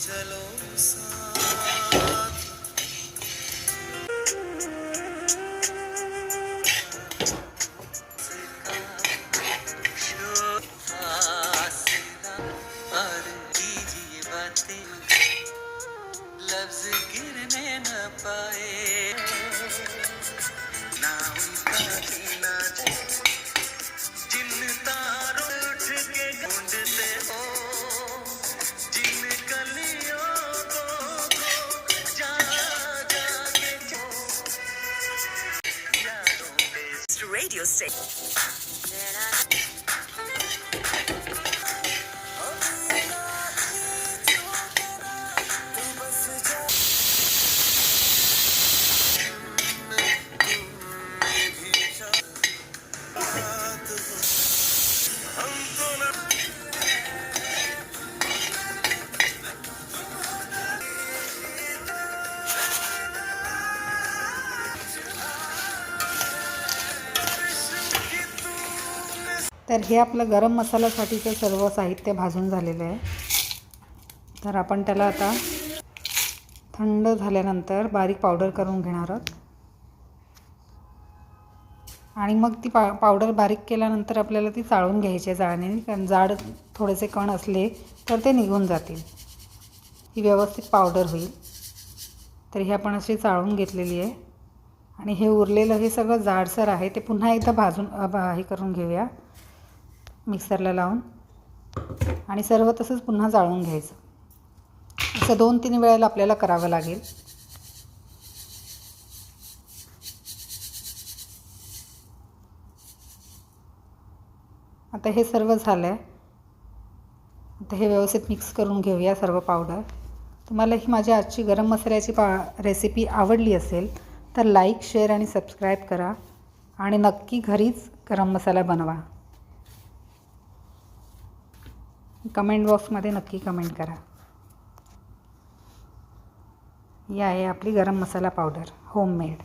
चलो साथ और कीजिए बातें लफ्ज गिरने न पाए ना उनका जीना जिन तारों उठ के गूंजते हो जिन कलियों को जा जा के जो यादों पे रेडियो तर हे आपलं गरम मसाल्यासाठीचं सर्व साहित्य भाजून झालेलं आहे. तर आपण त्याला आता थंड झाल्यानंतर बारीक पावडर करून घेणार आहोत. आणि मग ती पावडर बारीक केल्यानंतर आपल्याला ती चाळून घ्यायची आहे जाळण्याने, कारण जाड थोडेसे कण असले तर ते निघून जातील, ही व्यवस्थित पावडर होईल. तर ही आपण अशी चाळून घेतलेली आहे. आणि हे उरलेलं हे सगळं जाडसर आहे ते पुन्हा एकदा भाजून हे करून घेऊया मिक्सरला लावून. आणि सर्व तसंच पुन्हा चाळून घ्यायचं. असं 2-3 वेळेला आपल्याला करावं लागेल. आता हे सर्व झालं आहे. आता हे व्यवस्थित मिक्स करून घेऊया सर्व पावडर. तुम्हाला ही माझी आजची गरम मसाल्याची रेसिपी आवडली असेल तर लाईक, शेअर आणि सबस्क्राईब करा. आणि नक्की घरीच गरम मसाला बनवा. कमेंट बॉक्समध्ये नक्की कमेंट करा. ही आहे आपली गरम मसाला पावडर होममेड.